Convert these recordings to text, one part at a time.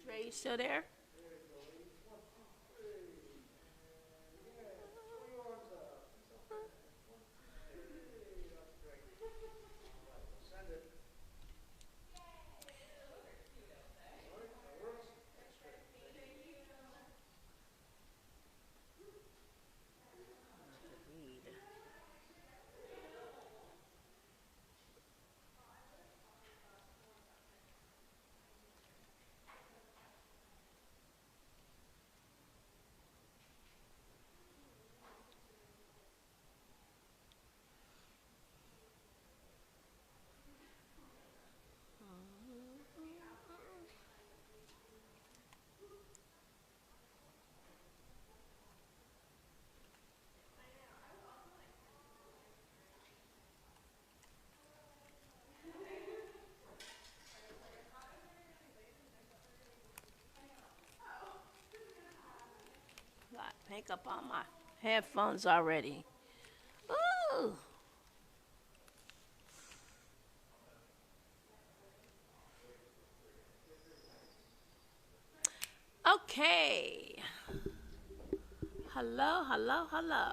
Dre, you still there? Got makeup on my headphones already. Ooh. Okay. Hello, hello, hello.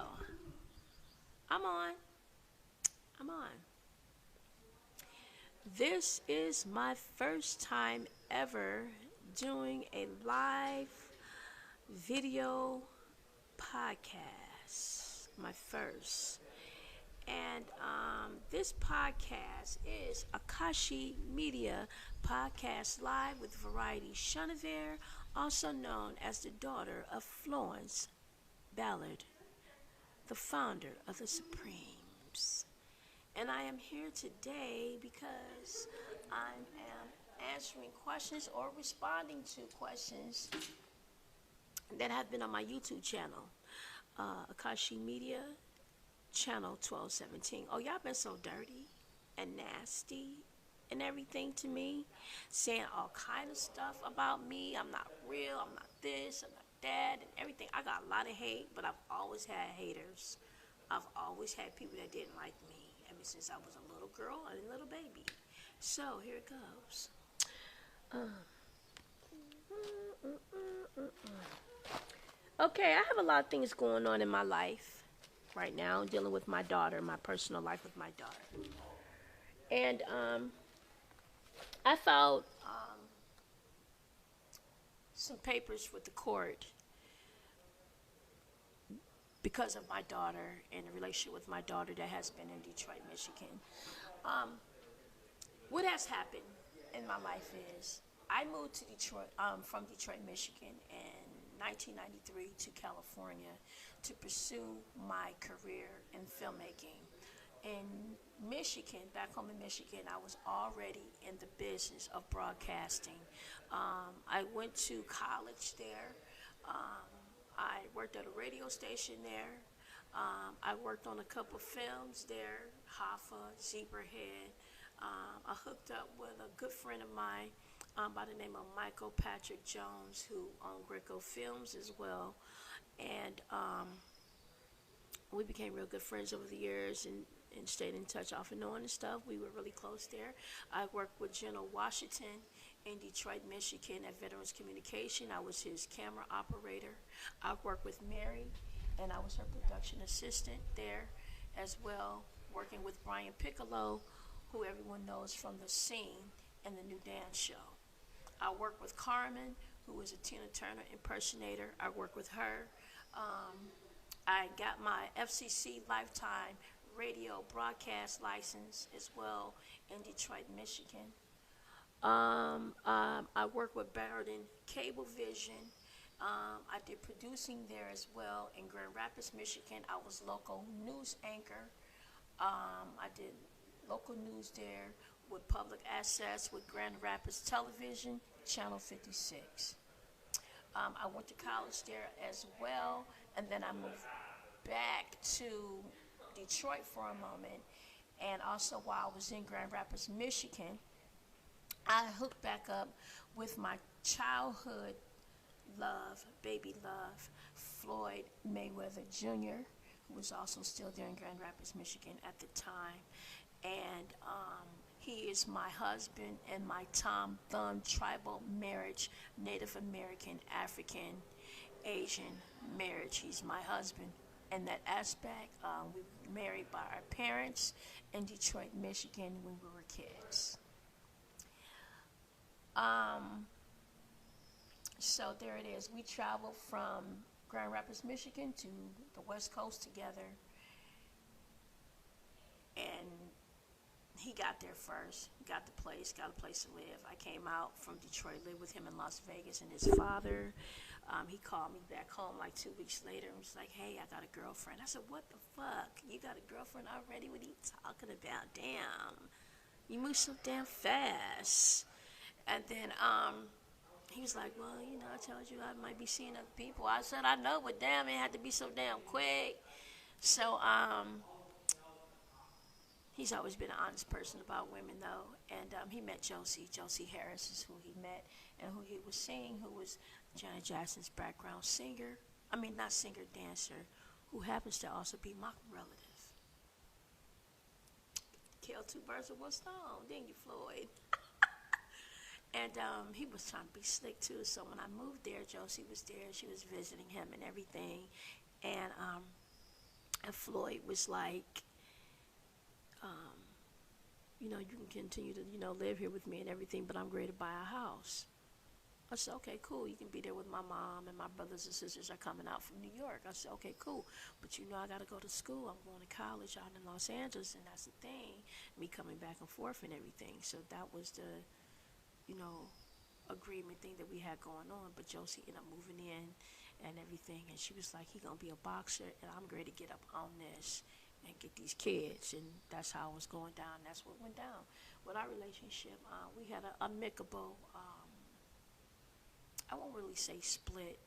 I'm on. I'm on. This is my first time ever doing a live video podcast. My first. And this podcast is Akashi Media Podcast Live with Variety Chenevert, also known as the daughter of Florence Ballard, the founder of the Supremes. And I am here today because I am answering questions or responding to questions that have been on my YouTube channel, Akashi Media Channel 1217. Oh, y'all been so dirty and nasty and everything to me, saying all kind of stuff about me. I'm not real, I'm not this, I'm not that, and everything. I got a lot of hate, but I've always had haters. I've always had people that didn't like me ever since I was a little girl and a little baby. So here it goes. Okay, I have a lot of things going on in my life right now, dealing with my daughter, my personal life with my daughter. And I filed some papers with the court because of my daughter and the relationship with my daughter that has been in Detroit, Michigan. What has happened in my life is I moved to Detroit, from Detroit, Michigan in 1993 to California to pursue my career in filmmaking. In Michigan, back home in Michigan, I was already in the business of broadcasting. I went to college there. I worked at a radio station there. I worked on a couple films there, Hoffa, Zebrahead. I hooked up with a good friend of mine by the name of Michael Patrick Jones, who owned Greco Films as well. And we became real good friends over the years and stayed in touch off and on and stuff. We were really close there. I worked with General Washington in Detroit, Michigan at Veterans Communication. I was his camera operator. I worked with Mary, and I was her production assistant there as well, working with Brian Piccolo, who everyone knows from The Scene and The New Dance Show. I worked with Carmen, who was a Tina Turner impersonator. I worked with her. I got my FCC Lifetime radio broadcast license as well in Detroit, Michigan. I worked with Barden Cablevision. I did producing there as well in Grand Rapids, Michigan. I was local news anchor. I did local news there with public access with Grand Rapids Television, Channel 56. I went to college there as well, and then I moved back to Detroit for a moment, and also while I was in Grand Rapids, Michigan, I hooked back up with my childhood love, baby love, Floyd Mayweather Jr., who was also still there in Grand Rapids, Michigan at the time. And he is my husband in my Tom Thumb tribal marriage, Native American, African, Asian marriage. He's my husband in that aspect. We were married by our parents in Detroit, Michigan when we were kids. So there it is. We traveled from Grand Rapids, Michigan to the West Coast together. And he got there first, got a place to live. I came out from Detroit, lived with him in Las Vegas and his father. He called me back home like 2 weeks later and was like, hey, I got a girlfriend. I said, what the fuck? You got a girlfriend already? What are you talking about? Damn. You move so damn fast. And then he was like, well, you know, I told you I might be seeing other people. I said, I know, but damn, it had to be so damn quick. So he's always been an honest person about women, though. And he met Josie. Josie Harris is who he met and who he was seeing, who was Janet Jackson's background singer. I mean, not singer, dancer, who happens to also be my relative. Kill two birds with one stone, didn't you, Floyd? And he was trying to be slick, too. So when I moved there, Josie was there. She was visiting him and everything. And Floyd was like, you know, you can continue to, you know, live here with me and everything, but I'm ready to buy a house. I said, okay, cool. You can be there with my mom, and my brothers and sisters are coming out from New York. I said, okay, cool. But, you know, I got to go to school. I'm going to college out in Los Angeles, and that's the thing, me coming back and forth and everything. So that was the, you know, agreement thing that we had going on. But Josie ended up moving in and everything, and she was like, he going to be a boxer, and I'm ready to get up on this and get these kids. And that's how it was going down. That's what went down with our relationship. We had an amicable, I won't really say split.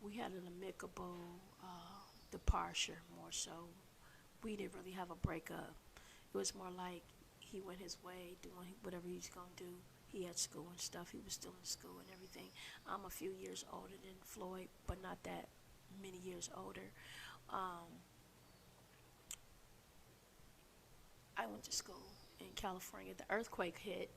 We had an amicable departure, more so. We didn't really have a breakup. It was more like he went his way, doing whatever he was going to do. He had school and stuff. He was still in school and everything. I'm a few years older than Floyd, but not that many years older. I went to school in California. The earthquake hit,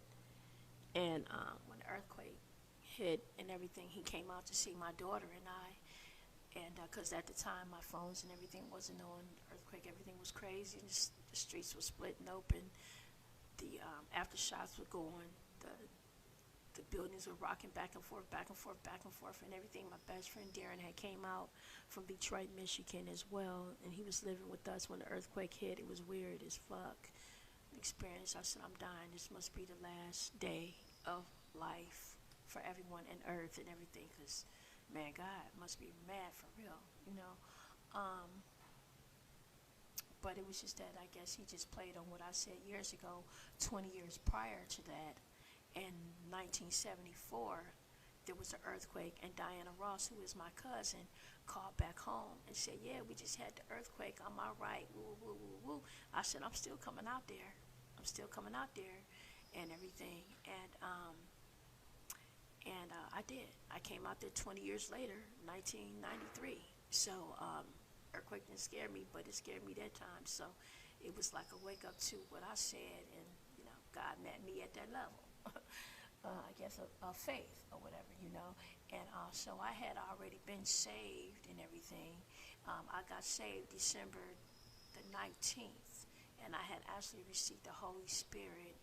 and when the earthquake hit and everything, he came out to see my daughter and I. And because at the time my phones and everything wasn't on, earthquake, everything was crazy. The streets were splitting open. The aftershocks were going. The buildings were rocking back and forth, back and forth, back and forth, and everything. My best friend Darren had came out from Detroit, Michigan as well, and he was living with us when the earthquake hit. It was weird as fuck experience. I said, I'm dying. This must be the last day of life for everyone on earth and everything, because, man, God must be mad for real, you know. But it was just that I guess he just played on what I said years ago, 20 years prior to that. In 1974, there was an earthquake, and Diana Ross, who is my cousin, called back home and said, yeah, we just had the earthquake. I'm all right. Woo, woo, woo, woo. I said, I'm still coming out there. I'm still coming out there and everything. And I did. I came out there 20 years later, 1993. So earthquake didn't scare me, but it scared me that time. So it was like a wake up to what I said, and, you know, God met me at that level. I guess of faith or whatever, you know. And so I had already been saved and everything. I got saved December the 19th, and I had actually received the Holy Spirit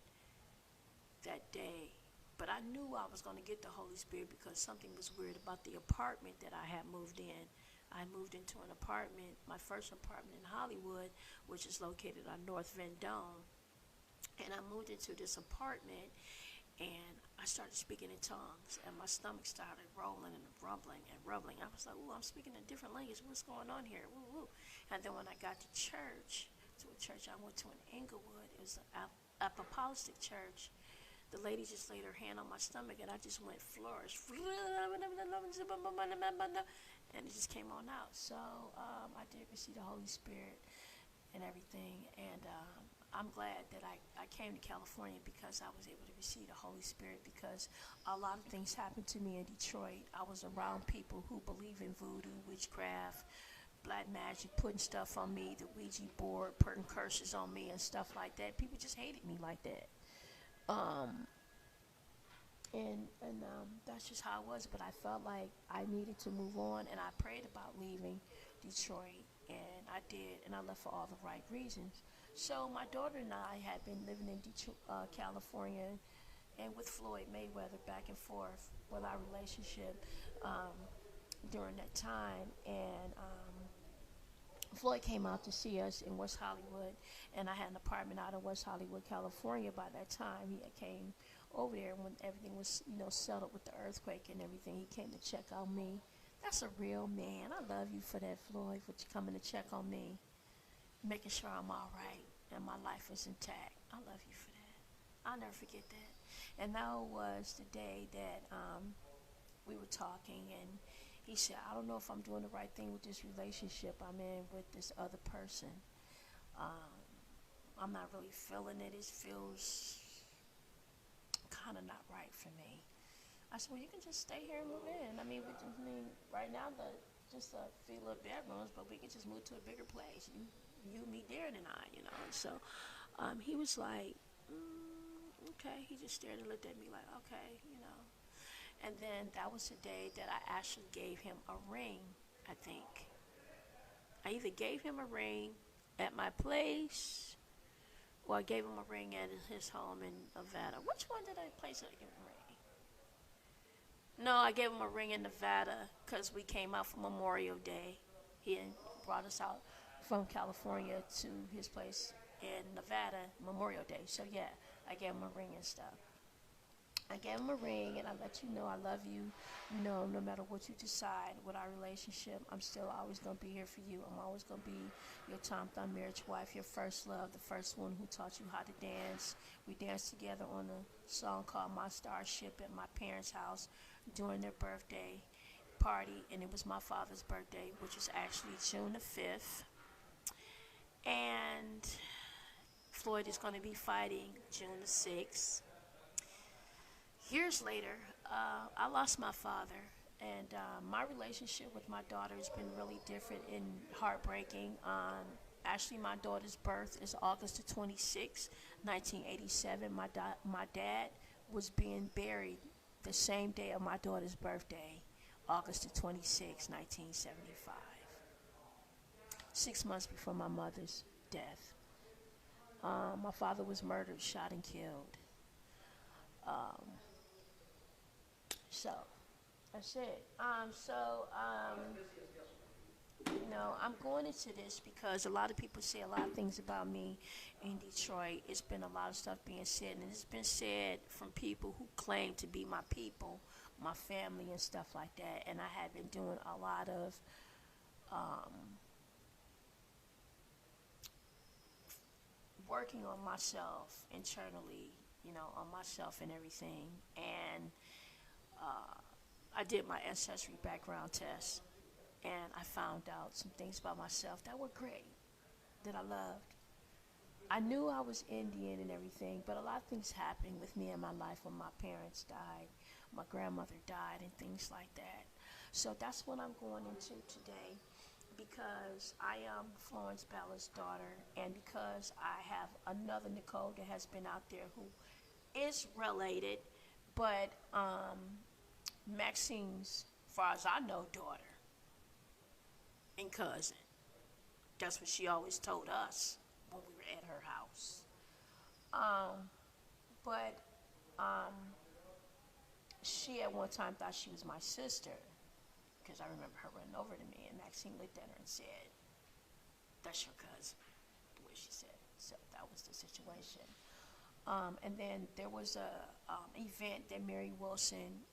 that day. But I knew I was going to get the Holy Spirit because something was weird about the apartment that I had moved in. I moved into an apartment, my first apartment in Hollywood, which is located on North Vendome. And I moved into this apartment, and I started speaking in tongues, and my stomach started rolling and rumbling and rumbling. I was like, ooh, I'm speaking a different language. What's going on here? Woo, woo. And then when I got to church, I went to in Inglewood. It was an apostolic church. The lady just laid her hand on my stomach, and I just went flourish. and it just came on out. So I did receive the Holy Spirit and everything, and I'm glad that I came to California because I was able to receive the Holy Spirit, because a lot of things happened to me in Detroit. I was around people who believe in voodoo, witchcraft, black magic, putting stuff on me, the Ouija board, putting curses on me and stuff like that. People just hated me like that. And that's just how it was. But I felt like I needed to move on, and I prayed about leaving Detroit, and I did, and I left for all the right reasons. So my daughter and I had been living in Detroit, California, and with Floyd Mayweather back and forth with our relationship during that time. And Floyd came out to see us in West Hollywood, and I had an apartment out in West Hollywood, California. By that time, he came over there when everything was, settled with the earthquake and everything. He came to check on me. That's a real man. I love you for that, Floyd, for coming to check on me, making sure I'm all right and my life is intact. I love you for that. I'll never forget that. And that was the day that we were talking, and he said, I don't know if I'm doing the right thing with this relationship I'm in with this other person. I'm not really feeling it. It feels kind of not right for me. I said, well, you can just stay here and move in. Right now, just a few little bedrooms, but we can just move to a bigger place. You, me, Darren, and I, And so he was like, okay. He just stared and looked at me like, okay. And then that was the day that I actually gave him a ring, I think. I either gave him a ring at my place, or I gave him a ring at his home in Nevada. Which one did I place it? I gave him a ring? No, I gave him a ring in Nevada because we came out for Memorial Day. He had brought us out from California to his place in Nevada, Memorial Day. So, yeah, I gave him a ring and stuff. I gave him a ring, and I let you know I love you. No matter what you decide with our relationship, I'm still always going to be here for you. I'm always going to be your time-time marriage wife, your first love, the first one who taught you how to dance. We danced together on a song called My Starship at my parents' house during their birthday party, and it was my father's birthday, which was actually June the 5th. And Floyd is going to be fighting June the 6th. Years later, I lost my father, and my relationship with my daughter has been really different and heartbreaking. Actually, my daughter's birth is August the 26th, 1987. My dad was being buried the same day of my daughter's birthday, August the 26th, 1975. 6 months before my mother's death. My father was murdered, shot, and killed. So, that's it. I'm going into this because a lot of people say a lot of things about me in Detroit. It's been a lot of stuff being said, and it's been said from people who claim to be my people, my family, and stuff like that. And I have been doing a lot of working on myself internally, on myself and everything. And I did my ancestry background test, and I found out some things about myself that were great, that I loved. I knew I was Indian and everything, but a lot of things happened with me in my life when my parents died, my grandmother died, and things like that. So that's what I'm going into today, because I am Florence Ballard's daughter, and because I have another Nichole that has been out there who is related, but Maxine's, as far as I know, daughter and cousin. That's what she always told us when we were at her house. But she at one time thought she was my sister, because I remember her running over to me, and Maxine looked at her and said, "That's your cousin," the way she said it. So that was the situation. And then there was a event that Mary Wilson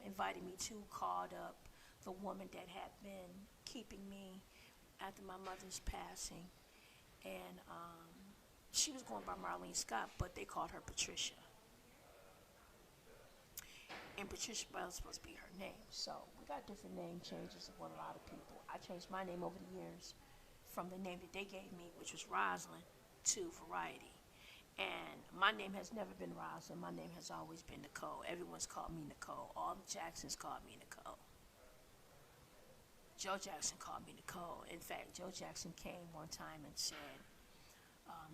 invited me to, called up the woman that had been keeping me after my mother's passing. And she was going by Rosalyn Scott, but they called her Patricia. And Patricia was supposed to be her name. So we got different name changes with a lot of people. I changed my name over the years from the name that they gave me, which was Rosalyn, to Variety. And my name has never been Rosalyn. My name has always been Nichole. Everyone's called me Nichole. All the Jacksons called me Nichole. Joe Jackson called me Nichole. In fact, Joe Jackson came one time and said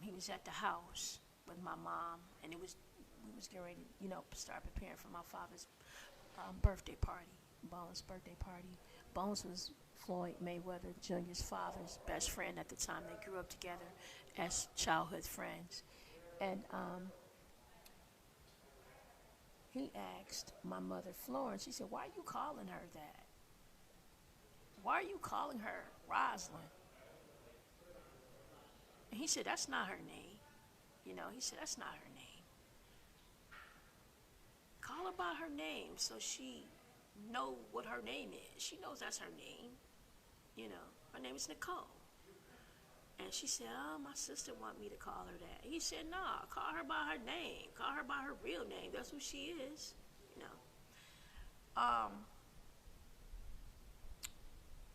he was at the house with my mom, and we was getting ready to, start preparing for my father's birthday party, Bones' birthday party. Bones was Floyd Mayweather Jr.'s father's best friend at the time. They grew up together as childhood friends. And he asked my mother, Florence, he said, why are you calling her that? Why are you calling her Rosalyn? And he said, that's not her name. He said, that's not her name. Call her by her name so she know what her name is. She knows that's her name. Her name is Nichole. And she said, my sister want me to call her that. He said, nah, call her by her name. Call her by her real name. That's who she is.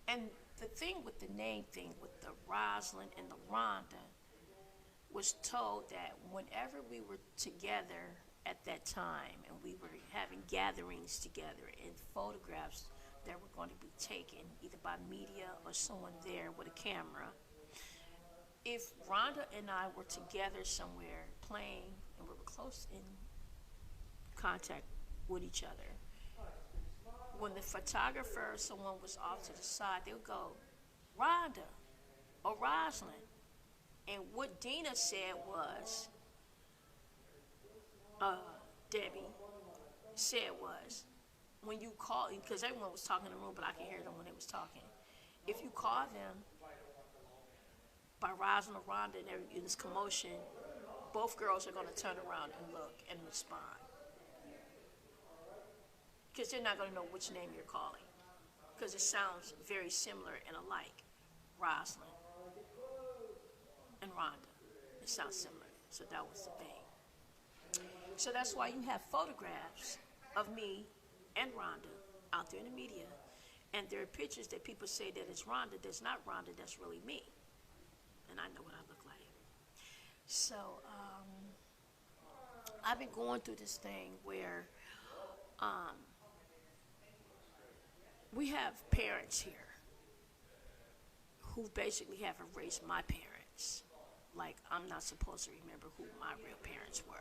And the thing with the name thing, with the Rosalyn and the Rhonda, was told that whenever we were together at that time and we were having gatherings together and photographs that were going to be taken either by media or someone there with a camera, if Rhonda and I were together somewhere playing and we were close in contact with each other, when the photographer or someone was off to the side, they would go, Rhonda or Rosalyn. And what Dina said was, Debbie said was, when you call, because everyone was talking in the room, but I could hear them when they was talking. If you call them by Rosalyn or Rhonda and in this commotion, both girls are going to turn around and look and respond. Because they're not going to know which name you're calling. Because it sounds very similar and alike. Rosalyn and Rhonda. It sounds similar. So that was the thing. So that's why you have photographs of me and Rhonda out there in the media. And there are pictures that people say that it's Rhonda. That's not Rhonda. That's really me. And I know what I look like. So I've been going through this thing where we have parents here who basically have erased my parents. Like, I'm not supposed to remember who my real parents were.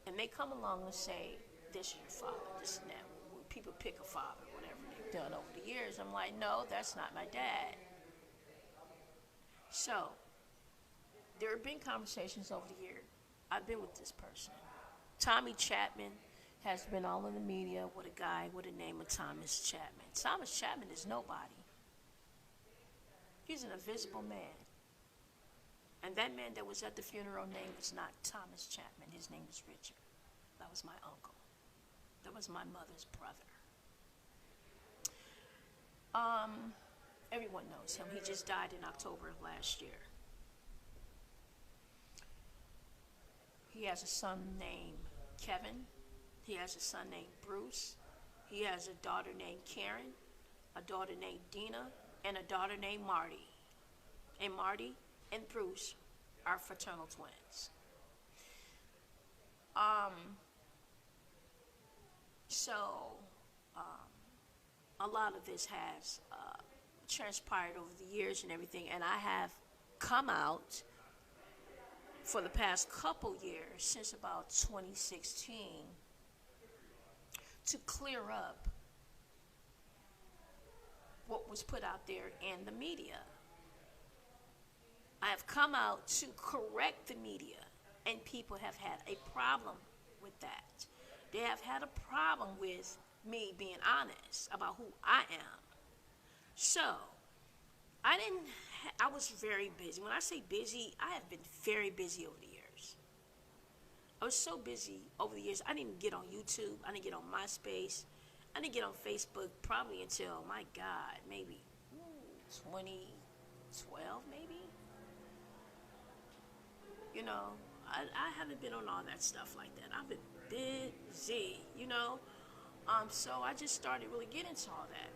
And they come along and say, this is your father, this and that. When people pick a father, whatever they've done over the years, I'm like, no, that's not my dad. So, there have been conversations over the year. I've been with this person. Tommy Chapman has been all in the media with a guy with the name of Thomas Chapman. Thomas Chapman is nobody. He's an invisible man. And that man that was at the funeral name was not Thomas Chapman. His name was Richard. That was my uncle. That was my mother's brother. Everyone knows him. He just died in October of last year. He has a son named Kevin. He has a son named Bruce. He has a daughter named Karen, a daughter named Dina, and a daughter named Marty. And Marty and Bruce are fraternal twins. A lot of this has transpired over the years and everything, and I have come out for the past couple years, since about 2016, to clear up what was put out there in the media. I have come out to correct the media, and people have had a problem with that. They have had a problem with me being honest about who I am. So, I was very busy. When I say busy, I have been very busy over the years. I was so busy over the years, I didn't get on YouTube. I didn't get on MySpace. I didn't get on Facebook probably until, my God, maybe 2012, maybe? You know, I haven't been on all that stuff like that. I've been busy, you know. So I just started really getting into all that.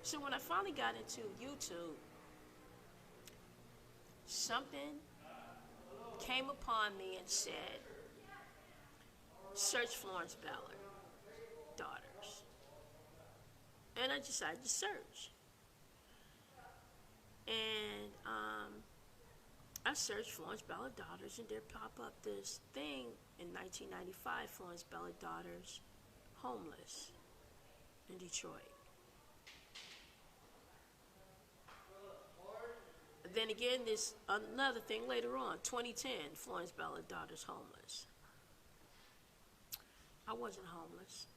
So when I finally got into YouTube, something came upon me and said, search Florence Ballard daughters. And I decided to search. And I searched Florence Ballard daughters, and there popped up this thing in 1995, Florence Ballard daughters homeless in Detroit. Then again, this another thing later on, 2010, Florence Ballard daughters homeless. I wasn't homeless.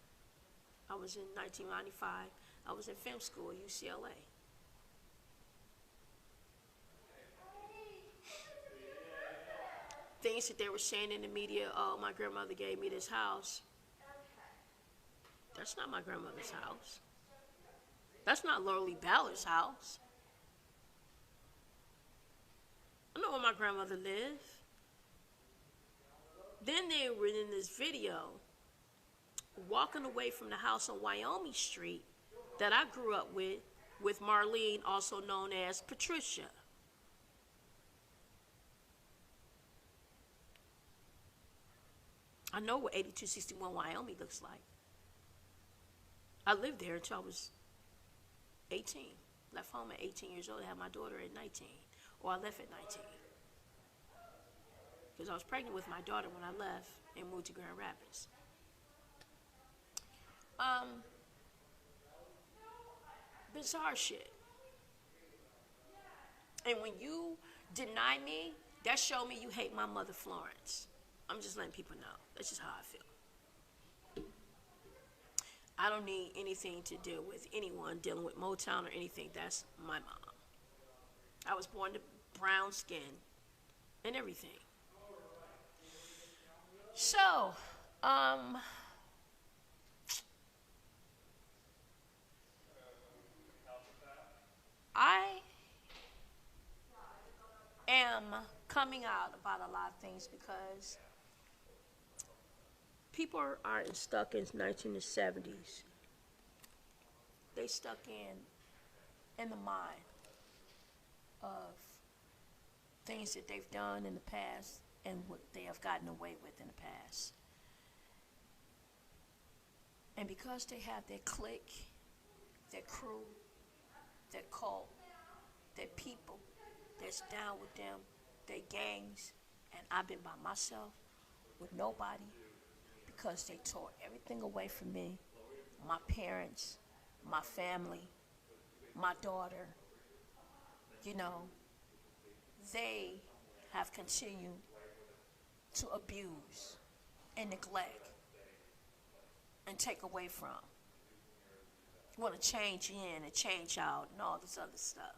I was in 1995. I was in film school at UCLA. Things that they were saying in the media, oh, my grandmother gave me this house. That's not my grandmother's house. That's not Lorelei Ballard's house. I know where my grandmother lived. Then they were in this video walking away from the house on Wyoming Street that I grew up with Marlene, also known as Patricia. I know what 8261 Wyoming looks like. I lived there until I was 18. Left home at 18 years old. I had my daughter at 19. Or I left at 19. Because I was pregnant with my daughter when I left and moved to Grand Rapids. Bizarre shit. And when you deny me, that showed me you hate my mother, Florence. I'm just letting people know. That's just how I feel. I don't need anything to do with anyone dealing with Motown or anything. That's my mom. I was born to brown skin and everything. So, I am coming out about a lot of things because people are stuck in 1970s. They stuck in the mind of things that they've done in the past and what they have gotten away with in the past. And because they have their clique, their crew, their cult, their people that's down with them, their gangs, and I've been by myself with nobody because they tore everything away from me, my parents, my family, my daughter. You know, they have continued to abuse and neglect and take away from. Want to change in and change out and all this other stuff.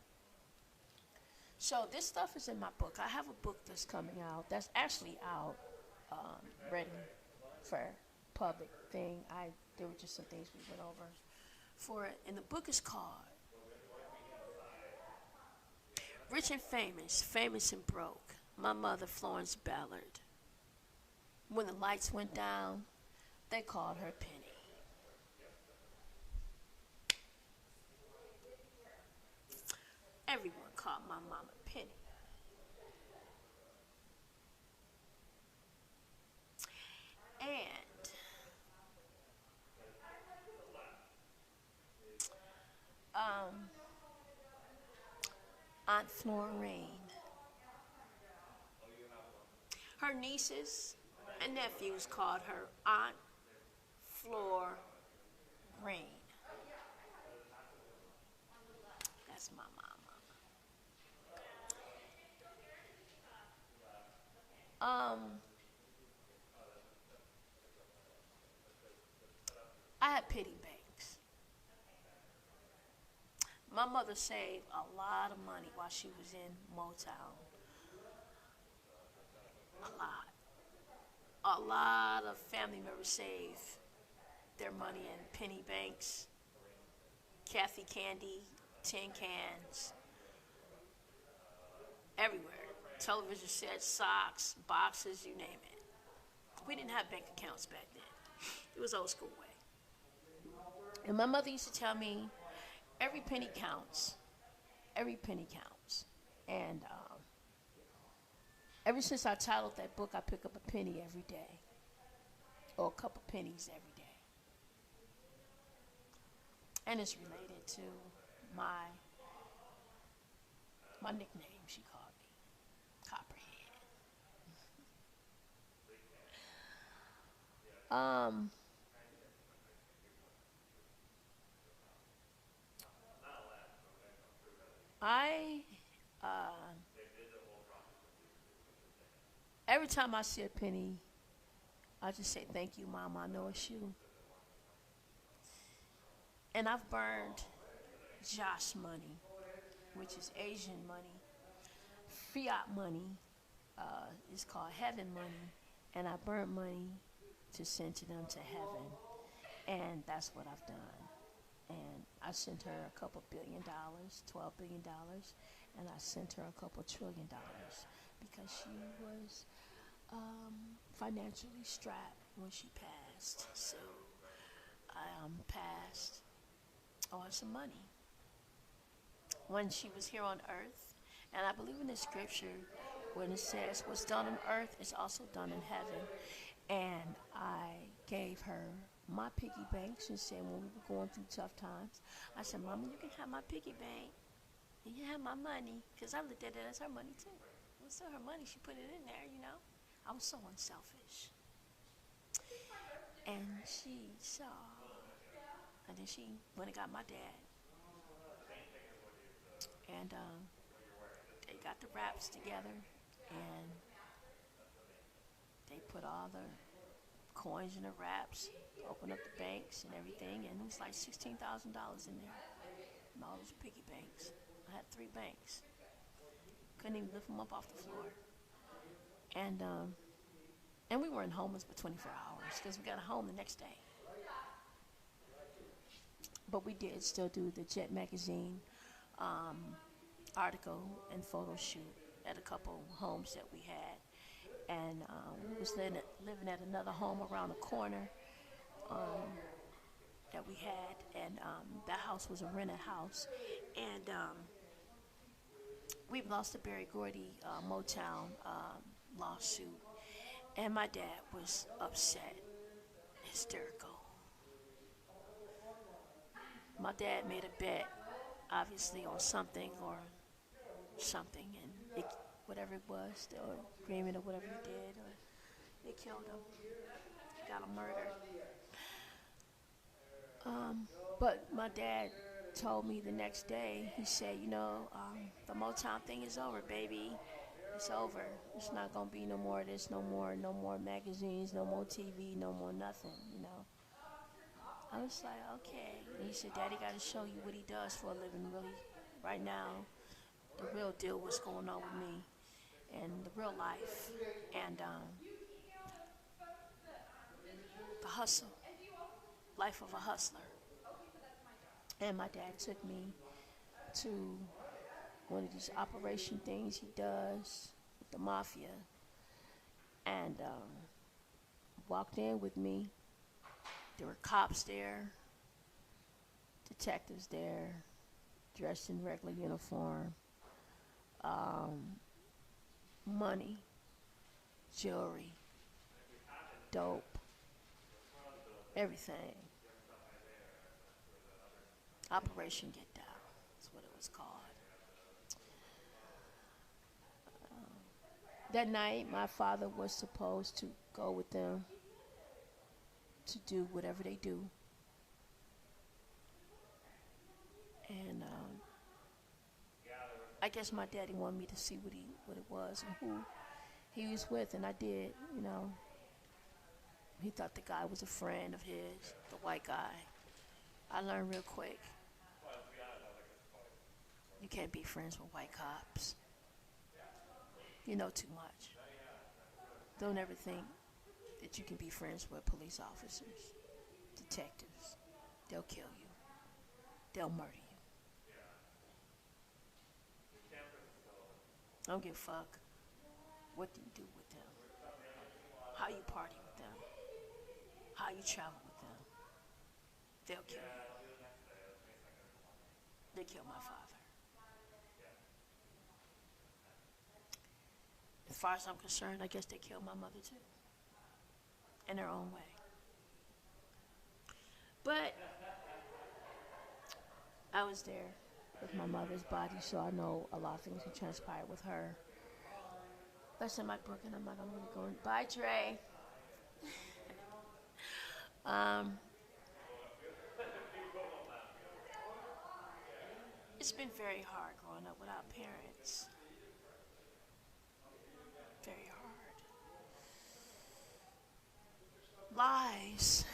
So this stuff is in my book. I have a book that's coming out. That's actually out, ready for public thing. There were just some things we went over for it. And the book is called Rich and Famous, Famous and Broke. My mother, Florence Ballard. When the lights went down, they called her Penny. Everyone called my mama Penny. And Aunt Florine, her nieces and nephews called her Aunt Florine. That's my mama. I had pity banks. My mother saved a lot of money while she was in Motown. A lot of family members saved their money in penny banks, Kathy Candy, tin cans, everywhere. Television sets, socks, boxes, you name it. We didn't have bank accounts back then. It was old school way. And my mother used to tell me, every penny counts. Every penny counts. And ever since I titled that book, I pick up a penny every day, or a couple pennies every day. And it's related to my nickname she called me, Copperhead. I every time I see a penny, I just say thank you, Mama. I know it's you. And I've burned Josh money, which is Asian money. Fiat money is called heaven money, and I burned money to send to them to heaven, and that's what I've done. And I sent her a couple $1 billion, $12 billion, and I sent her a couple $1 trillion because she was financially strapped when she passed. So I passed on some money when she was here on earth. And I believe in the scripture when it says what's done on earth is also done in heaven. And I gave her my piggy bank. She said when we were going through tough times, I said, Mama, you can have my piggy bank. You can have my money. Because I looked at it as her money too. It was still her money. She put it in there, you know. I was so unselfish. And she saw. And then she went and got my dad. And they got the wraps together. And they put all the coins in the wraps, opened up the banks and everything. And it was like $16,000 in there. And all those piggy banks. I had 3 banks. Couldn't even lift them up off the floor. And we weren't homeless for 24 hours because we got home the next day. But we did still do the Jet magazine article and photo shoot at a couple homes that we had. And we was living at another home around the corner that we had. And that house was a rented house. And we've lost the Berry Gordy Motown lawsuit. And my dad was upset, hysterical. My dad made a bet, obviously, on something, and whatever it was, or agreement or whatever he did, or they killed him, got him murdered. But my dad told me the next day, he said, the Motown thing is over, baby. It's over. It's not going to be no more of this, no more magazines, no more TV, no more nothing, I was like, okay. And he said, Daddy got to show you what he does for a living, really. Right now, the real deal, what's going on with me, and the real life, and the hustle, life of a hustler. And my dad took me to one of these operation things he does with the mafia, and walked in with me. There were cops there, detectives there, dressed in regular uniform, money, jewelry, dope, everything. Operation Get Down, that's what it was called. That night, my father was supposed to go with them to do whatever they do. And I guess my daddy wanted me to see what it was and who he was with, and I did, He thought the guy was a friend of his, the white guy. I learned real quick. You can't be friends with white cops. You know too much. Don't ever think that you can be friends with police officers, detectives. They'll kill you. They'll murder you. I don't give a fuck what you do with them, how you party with them, how you travel with them. They'll kill you. They killed my father. As far as I'm concerned, I guess they killed my mother too, in their own way. But I was there with my mother's body, so I know a lot of things that transpired with her. That's in my book, and I'm not going to go in. Bye, Trey. It's been very hard growing up without parents. Very hard. Lies.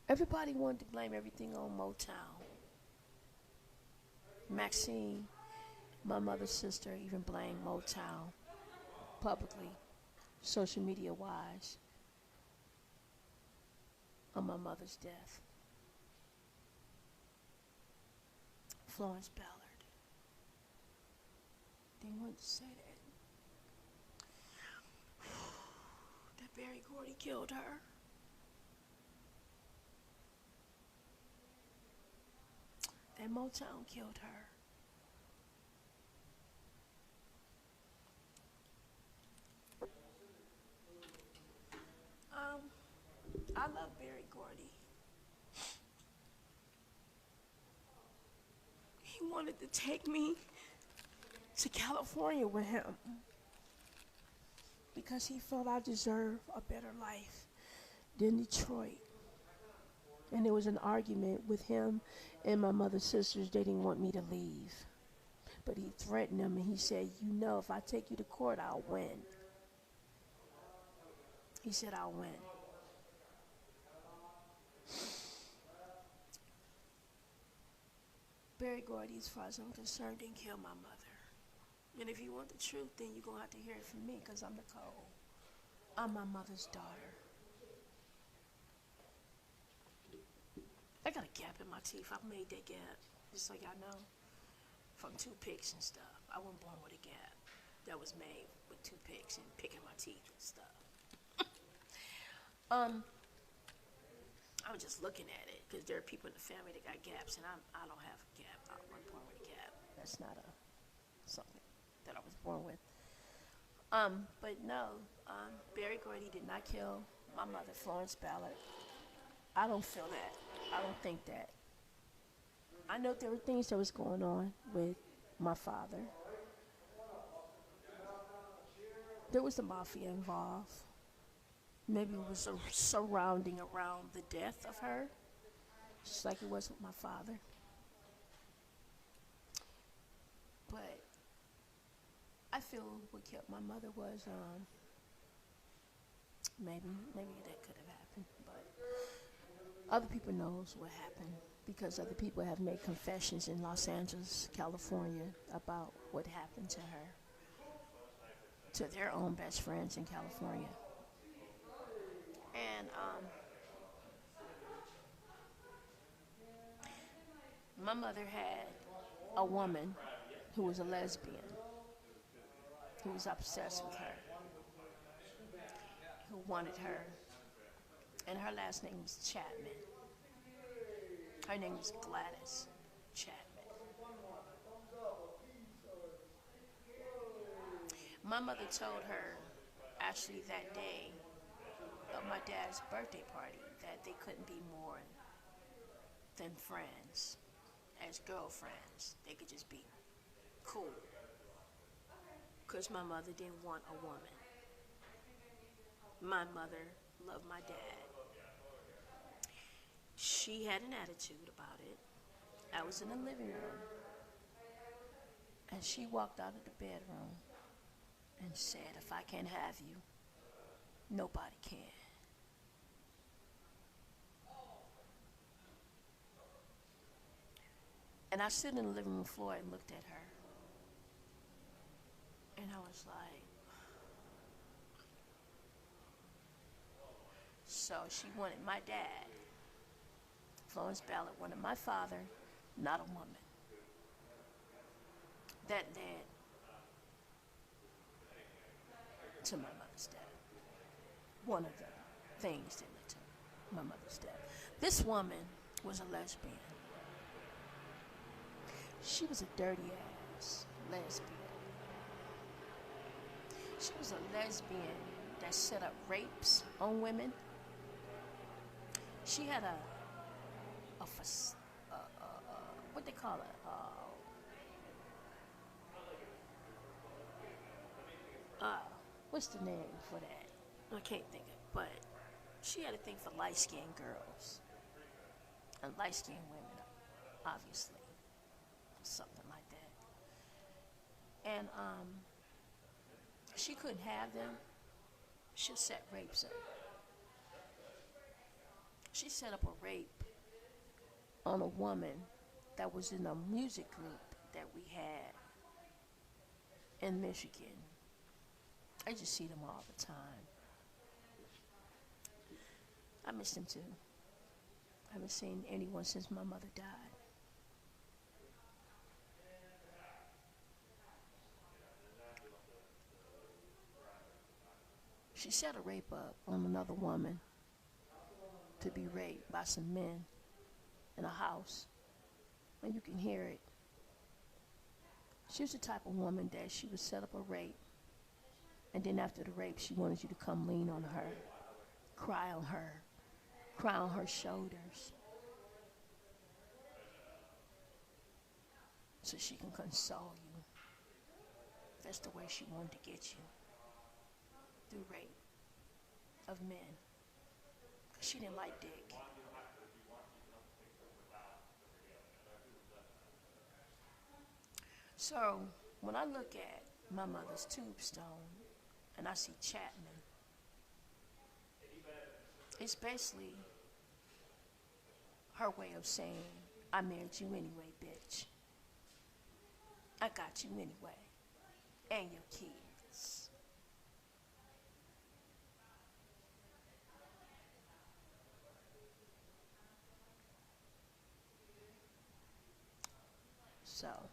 Everybody wanted to blame everything on Motown. Maxine, my mother's sister, even blamed Motown publicly, social media wise, on my mother's death. Florence Ballard. They wanted to say that Berry Gordy killed her. That Motown killed her. I love Berry Gordy. He wanted to take me to California with him because he felt I deserved a better life than Detroit. And there was an argument with him and my mother's sisters. They didn't want me to leave. But he threatened them and he said, you know, if I take you to court, I'll win. He said, I'll win. Berry Gordy, as far as I'm concerned, didn't kill my mother. And if you want the truth, then you're going to have to hear it from me, because I'm Nichole. I'm my mother's daughter. I got a gap in my teeth. I made that gap, just so y'all know, from toothpicks and stuff. I wasn't born with a gap. That was made with toothpicks and picking my teeth and stuff. I'm just looking at it, because there are people in the family that got gaps, and I don't have a gap. I wasn't born with a gap. That's not something that I was born with. But no, Berry Gordy did not kill my mother, Florence Ballard. I don't feel that. I don't think that. I know there were things that was going on with my father. There was the mafia involved. Maybe it was surrounding around the death of her, just like it was with my father. But I feel what killed my mother was maybe that could have happened, but other people knows what happened, because other people have made confessions in Los Angeles, California, about what happened to her, to their own best friends in California. And my mother had a woman who was a lesbian, who was obsessed with her, who wanted her, and her last name was Chapman. Her name was Gladys Chapman. My mother told her, actually that day of my dad's birthday party, that they couldn't be more than friends, as girlfriends. They could just be cool, because my mother didn't want a woman. My mother loved my dad. She had an attitude about it. I was in the living room, and she walked out of the bedroom and said, if I can't have you, nobody can. And I stood in the living room floor and looked at her, and I was like, so she wanted my dad. Florence Ballard wanted my father, not a woman. That led to my mother's death. One of the things that led to my mother's death. This woman was a lesbian. She was a dirty ass lesbian. She was a lesbian that set up rapes on women. She had a what they call it? What's the name for that? I can't think of it, but she had a thing for light-skinned girls and light-skinned women, obviously, something like that. And she couldn't have them. She'll set rapes up. She set up a rape on a woman that was in a music group that we had in Michigan. I just see them all the time. I miss them too. I haven't seen anyone since my mother died. She set a rape up on another woman to be raped by some men in a house. And you can hear it. She was the type of woman that she would set up a rape, and then after the rape, she wanted you to come lean on her, cry on her shoulders, so she can console you. That's the way she wanted to get you, through rape of men. 'Cause she didn't like dick. So when I look at my mother's tombstone and I see Chapman, it's basically her way of saying, I married you anyway, bitch. I got you anyway. And your kids. So,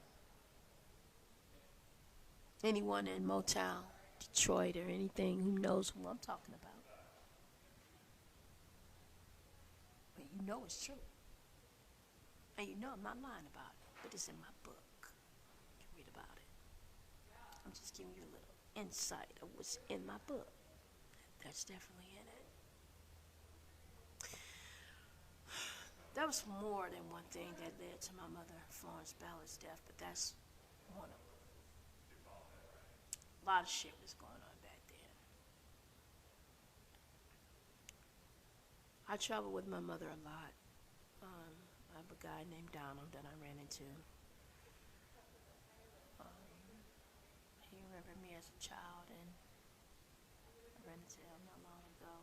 anyone in Motown, Detroit, or anything who knows who I'm talking about, but you know it's true. And you know I'm not lying about it, but it's in my book. You can read about it. I'm just giving you a little insight of what's in my book. That's definitely in it. That was more than one thing that led to my mother, Florence Ballard's death, but that's one of them. A lot of shit was going on back then. I traveled with my mother a lot. I have a guy named Donald that I ran into. He remembered me as a child, and I ran into him not long ago.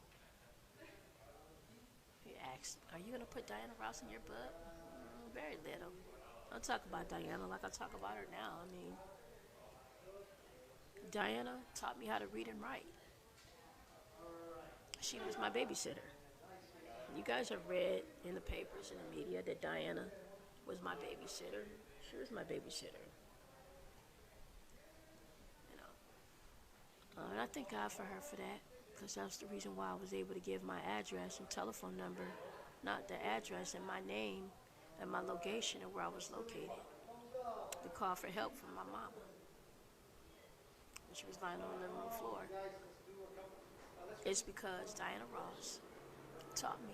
He asked, are you going to put Diana Ross in your book? Very little. I'll talk about Diana like I talk about her now. I mean, Diana taught me how to read and write. She was my babysitter. You guys have read in the papers and the media that Diana was my babysitter. She was my babysitter. You know. And I thank God for her for that, because that's the reason why I was able to give my address and telephone number, not the address, and my name and my location and where I was located, to call for help from my mama. She was lying on the living room floor. It's because Diana Ross taught me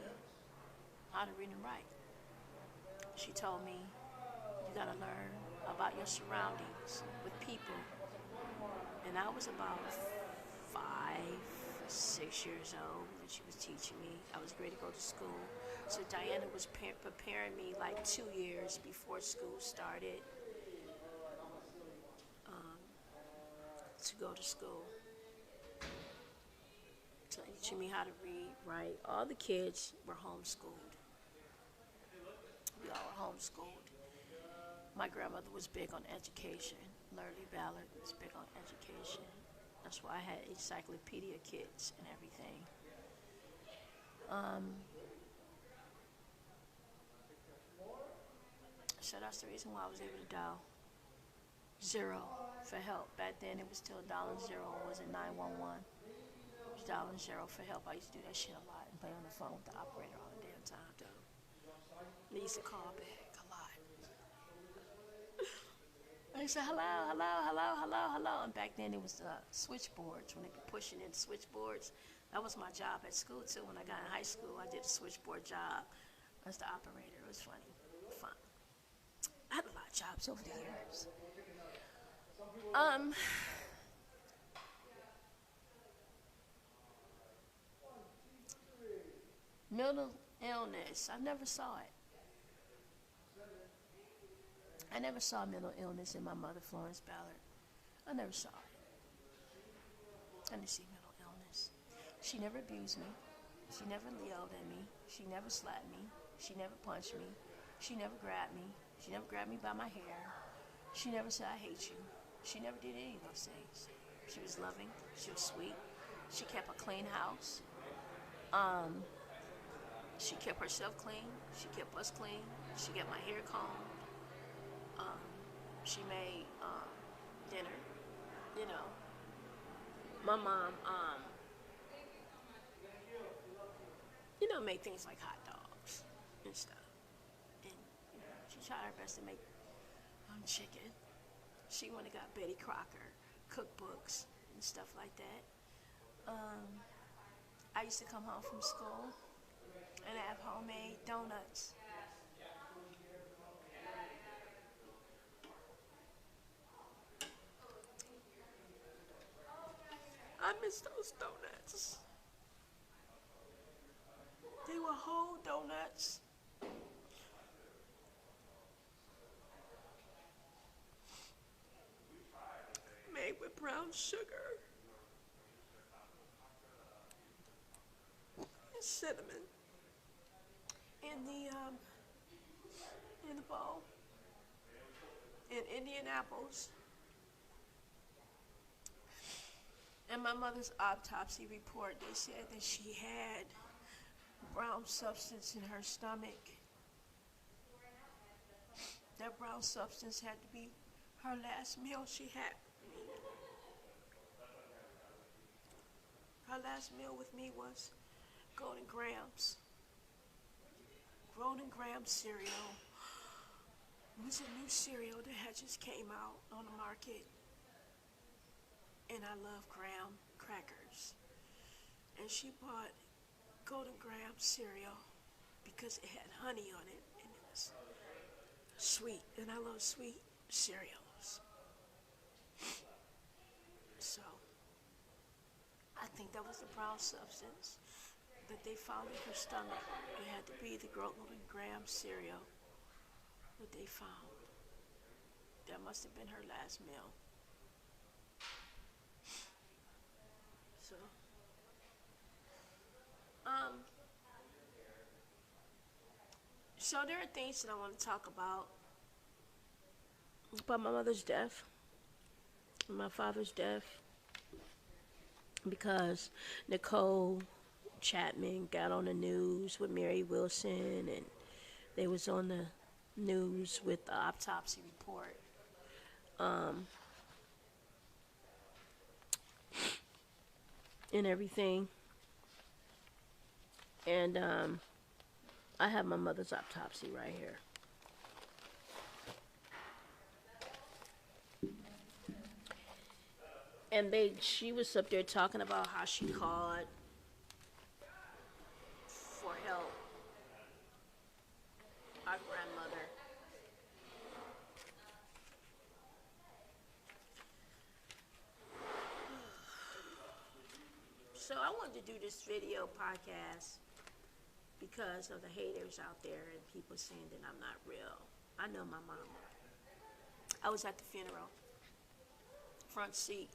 how to read and write. She told me, you gotta learn about your surroundings with people. And I was about 5, 6 years old when she was teaching me. I was ready to go to school. So Diana was preparing me like 2 years before school started to go to school. Teaching me how to read, write. All the kids were homeschooled. We all were homeschooled. My grandmother was big on education. Lisa Ballard was big on education. That's why I had encyclopedia kits and everything. So that's the reason why I was able to dial 0 for help. Back then it was still dialing 0, it wasn't 911. Dialing 0 for help. I used to do that shit a lot and play on the phone with the operator all the damn time, though. They used to call back a lot. They said, hello, hello, hello, hello, hello. And back then it was switchboards, when they were pushing in switchboards. That was my job at school, too. When I got in high school, I did a switchboard job as the operator. It was funny, fun. I had a lot of jobs over the years. Mental illness, I never saw it. I never saw mental illness in my mother, Florence Ballard. I never saw it. I didn't see mental illness. She never abused me. She never yelled at me. She never slapped me. She never punched me. She never grabbed me. She never grabbed me by my hair. She never said, I hate you. She never did any of those things. She was loving. She was sweet. She kept a clean house. She kept herself clean. She kept us clean. She kept my hair combed. She made dinner. You know, my mom, made things like hot dogs and stuff. And she tried her best to make chicken. She went and got Betty Crocker cookbooks and stuff like that. I used to come home from school and have homemade donuts. I miss those donuts. They were whole donuts. Made with brown sugar and cinnamon in the bowl, and Indian apples. In my mother's autopsy report, they said that she had brown substance in her stomach. That brown substance had to be her last meal she had. Her last meal with me was Golden Grahams. Golden Graham cereal. It was a new cereal that had just came out on the market. And I love graham crackers. And she bought Golden Graham cereal because it had honey on it and it was sweet. And I love sweet cereals. So I think that was the brown substance that they found in her stomach. It had to be the Golden Graham cereal that they found. That must have been her last meal. So there are things that I want to talk about my mother's death, my father's death, because Nichole Chapman got on the news with Mary Wilson, and they was on the news with the autopsy report. And everything. And I have my mother's autopsy right here. And she was up there talking about how she called for help. Our grandmother. So I wanted to do this video podcast because of the haters out there and people saying that I'm not real. I know my mama. I was at the funeral, front seat.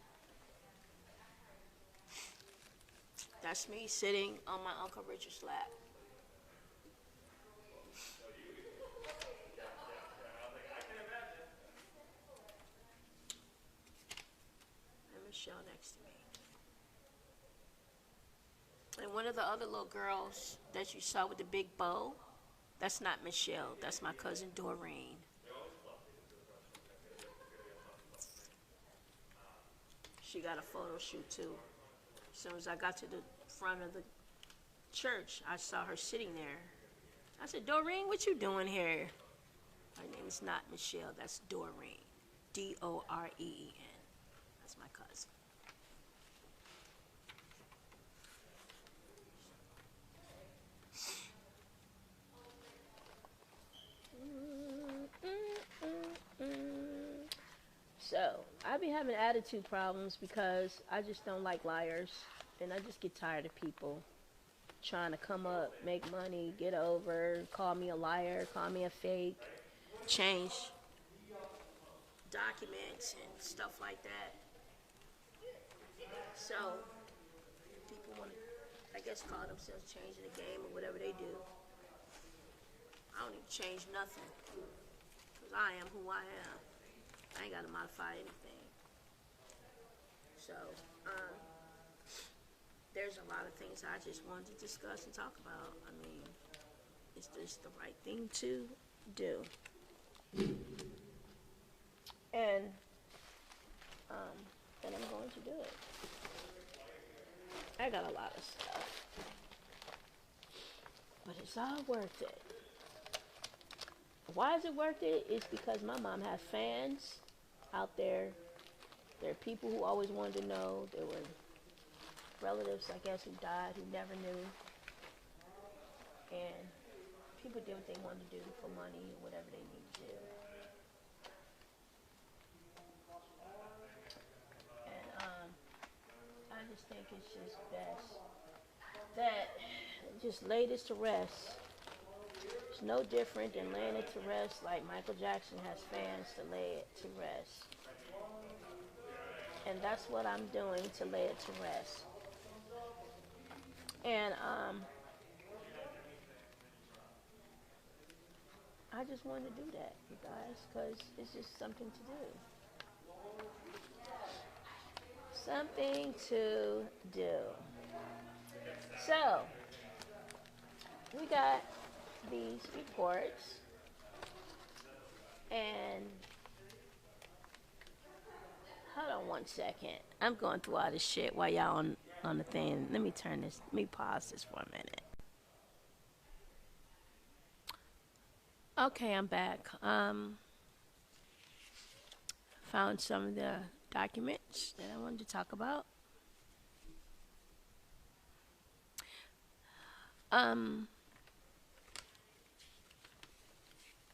That's me sitting on my Uncle Richard's lap. And Michelle next to me. And one of the other little girls that you saw with the big bow, that's not Michelle. That's my cousin Doreen. She got a photo shoot too. As soon as I got to the front of the church, I saw her sitting there. I said, Doreen, what you doing here? Her name is not Michelle. That's Doreen. Doreen. That's my cousin. So, I be having attitude problems because I just don't like liars. And I just get tired of people trying to come up, make money, get over, call me a liar, call me a fake, change documents and stuff like that. So, people want to, I guess, call themselves changing the game or whatever they do. I don't need to change nothing because I am who I am. I ain't got to modify anything. So, there's a lot of things I just wanted to discuss and talk about. I mean, is this the right thing to do? And I'm going to do it. I got a lot of stuff, but it's all worth it. Why is it worth it? It's because my mom has fans out there. There are people who always wanted to know. There were relatives, I guess, who died, who never knew. And people did what they wanted to do for money or whatever they need to do. And I just think it's just best that just lay this to rest. It's no different than laying it to rest like Michael Jackson has fans to lay it to rest. And that's what I'm doing, to lay it to rest. And I just wanted to do that, you guys, because it's just something to do. Something to do. So, we got these reports, and hold on one second. I'm going through all this shit while y'all on the thing. Let me pause this for a minute. Okay, I'm back. Found some of the documents that I wanted to talk about.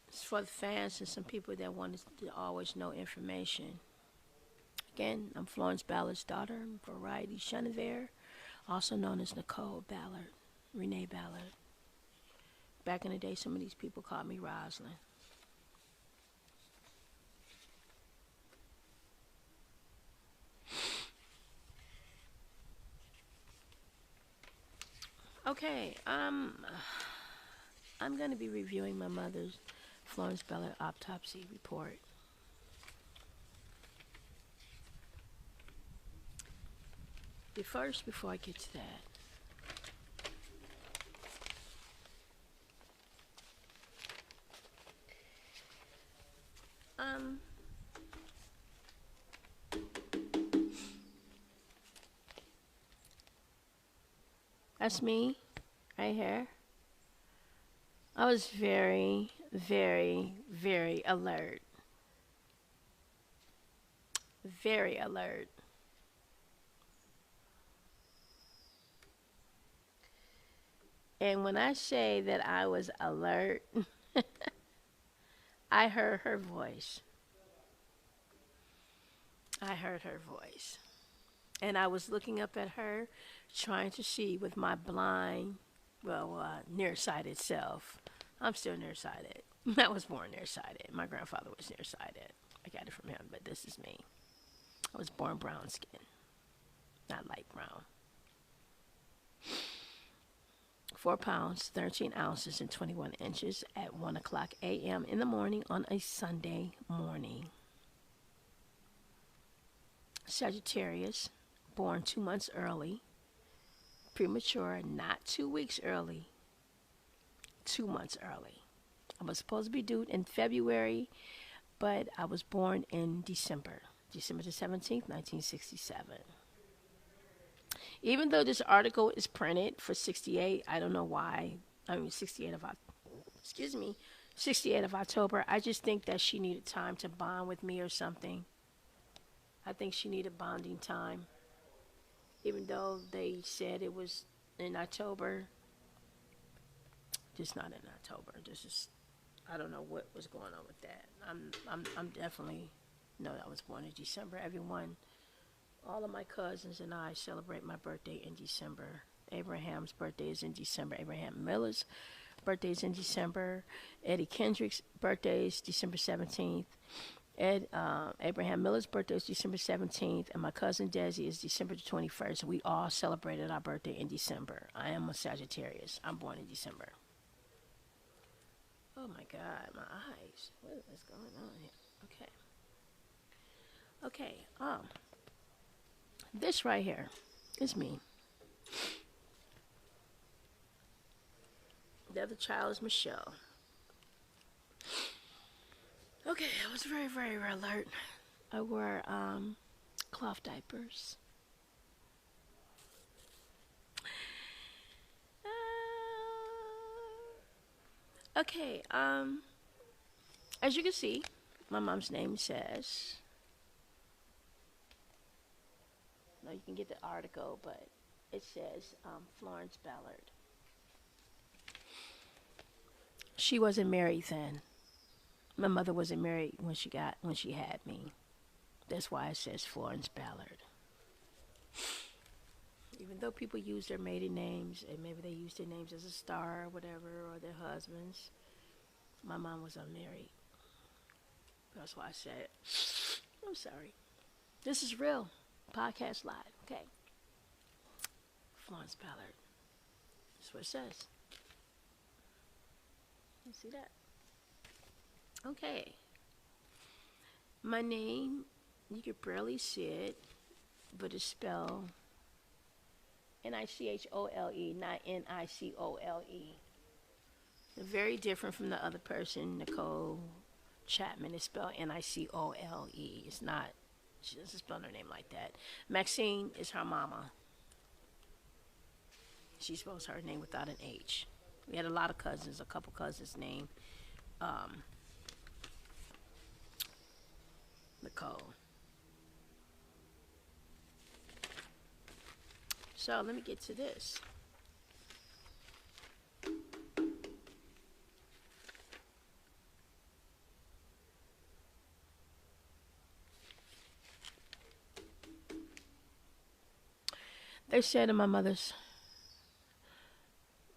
It's for the fans and some people that wanted to always know information. Again, I'm Florence Ballard's daughter, Variety Chenevert, also known as Nichole Ballard, Renee Ballard. Back in the day, some of these people called me Rosalyn. Okay, I'm going to be reviewing my mother's Florence Ballard autopsy report. Before I get to that, that's me, right here. I was very, very, very alert. Very alert. And when I say that I was alert, I heard her voice. I heard her voice. And I was looking up at her, trying to see with my blind, nearsighted self. I'm still nearsighted. I was born nearsighted. My grandfather was nearsighted. I got it from him, but this is me. I was born brown skin, not light brown. 4 pounds, 13 ounces, and 21 inches at 1 o'clock a.m. in the morning on a Sunday morning. Sagittarius, born 2 months early. Premature, not 2 weeks early. 2 months early. I was supposed to be due in February, but I was born in December the 17th, 1967. Even though this article is printed for 68, I don't know why. 68 of 68 of October. I just think that she needed time to bond with me or something. I think she needed bonding time. Even though they said it was in October, just not in October. This is, I don't know what was going on with that. I'm definitely, no, I was born in December. Everyone, all of my cousins and I celebrate my birthday in December. Abraham's birthday is in December. Abraham Miller's birthday is in December. Eddie Kendrick's birthday is December 17th. Abraham Miller's birthday is December 17th, and my cousin Desi is December 21st. We all celebrated our birthday in December. I am a Sagittarius. I'm born in December. Oh my God, my eyes. What is going on here? Okay. This right here is me. The other child is Michelle. Okay, I was very, very alert. I wore cloth diapers. Okay, as you can see, my mom's name says, no, you can get the article, but it says Florence Ballard. She wasn't married then. My mother wasn't married when she had me. That's why it says Florence Ballard. Even though people use their maiden names, and maybe they use their names as a star or whatever, or their husbands, my mom was unmarried. That's why I said it. I'm sorry. This is real. Podcast live. Okay. Florence Ballard. That's what it says. You see that? Okay. My name, you could barely see it, but it's spelled Nichole, not Nicole. Very different from the other person, Nichole Chapman. It's spelled Nichole. It's not, she doesn't spell her name like that. Maxine is her mama. She spells her name without an H. We had a lot of cousins, a couple cousins named Nicole. So let me get to this. They said in my mother's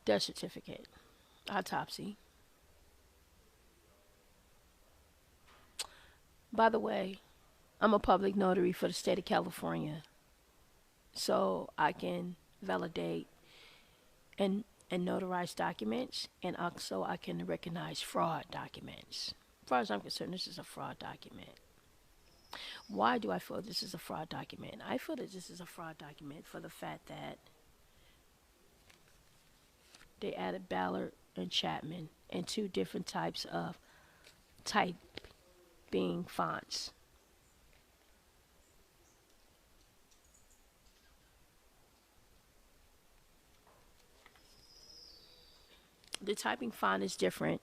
death certificate, autopsy. By the way, I'm a public notary for the state of California, so I can validate and notarize documents, and also I can recognize fraud documents. As far as I'm concerned, this is a fraud document. Why do I feel this is a fraud document? I feel that this is a fraud document for the fact that they added Ballard and Chapman and two different types of typing fonts. The typing font is different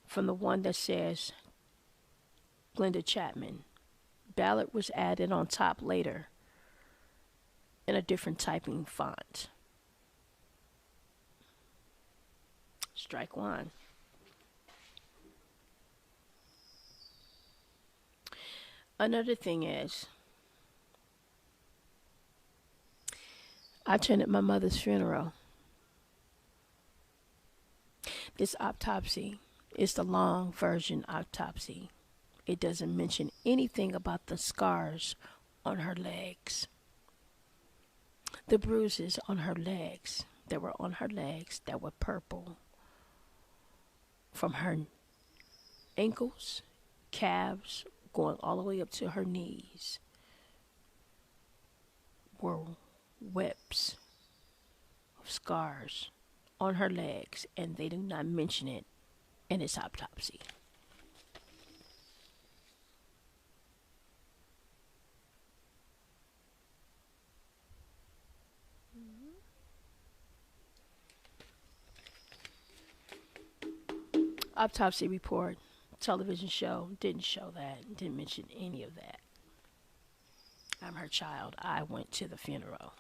from the one that says Glenda Chapman. Ballard was added on top later in a different typing font. Strike one. Another thing is, I attended my mother's funeral. This autopsy is the long version autopsy. It doesn't mention anything about the scars on her legs. The bruises on her legs that were on her legs that were purple from her ankles, calves, going all the way up to her knees were webs of scars on her legs, and they do not mention it in its autopsy. Autopsy report, television show, didn't show that, didn't mention any of that. I'm her child. I went to the funeral.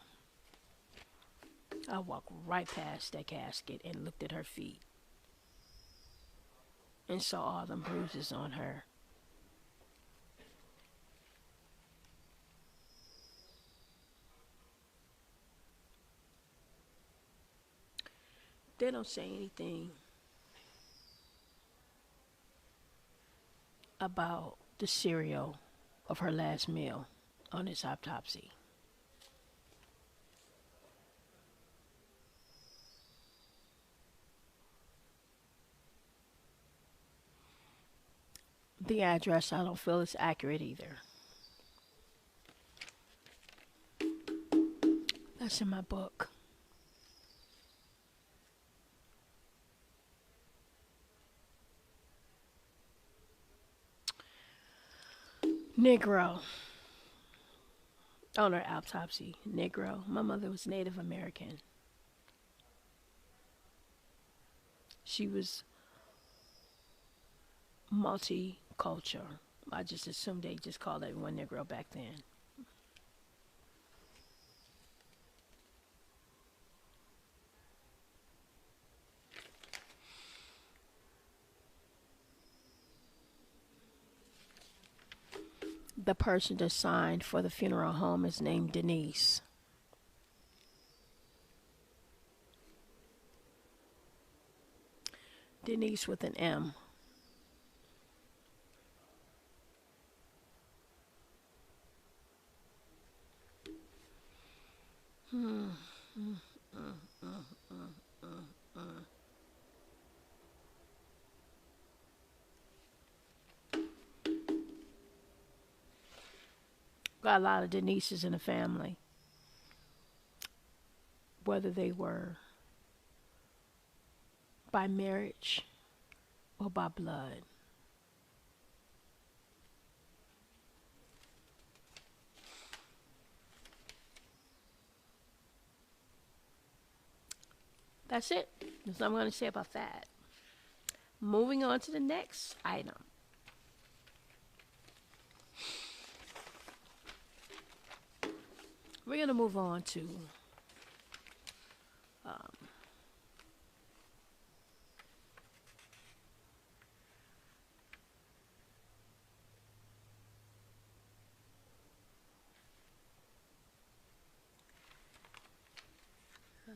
I walked right past that casket and looked at her feet and saw all them bruises on her. They don't say anything about the cereal of her last meal on this autopsy. The address, I don't feel is accurate either. That's in my book. Negro. On her autopsy, Negro. My mother was Native American. She was multicultural. I just assumed they just called everyone Negro back then. The person that signed for the funeral home is named Denise. Denise with an M. Got a lot of Denises in the family, whether they were by marriage or by blood. That's it. That's what I'm going to say about that. Moving on to the next item. We're going to move on to hold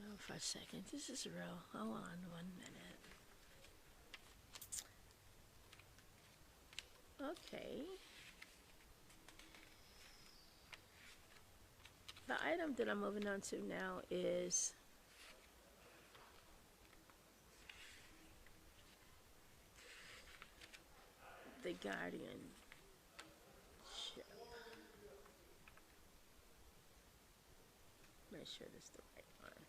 on for a second. This is real. Hold on 1 minute. Okay. The item that I'm moving on to now is the guardianship. Make sure this is the right one.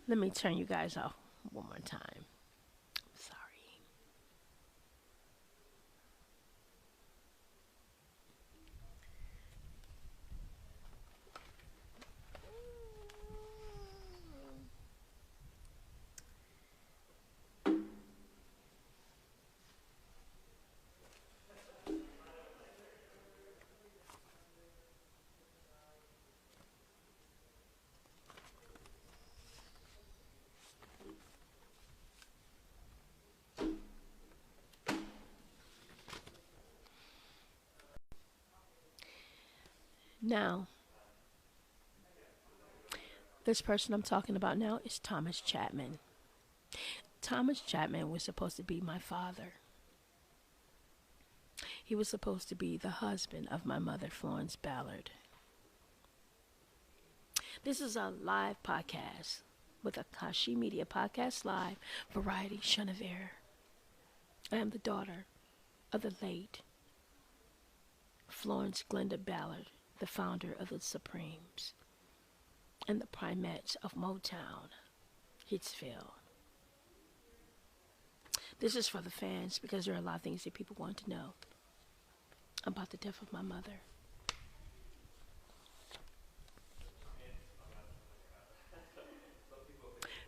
Let me turn you guys off one more time. Sorry. Now, this person I'm talking about now is Thomas Chapman. Thomas Chapman was supposed to be my father. He was supposed to be the husband of my mother, Florence Ballard. This is a live podcast with Akashi Media Podcast Live Variety Chenevert. I am the daughter of the late Florence Glenda Ballard, the founder of the Supremes and the Primates of Motown, Hitsville. This is for the fans because there are a lot of things that people want to know about the death of my mother.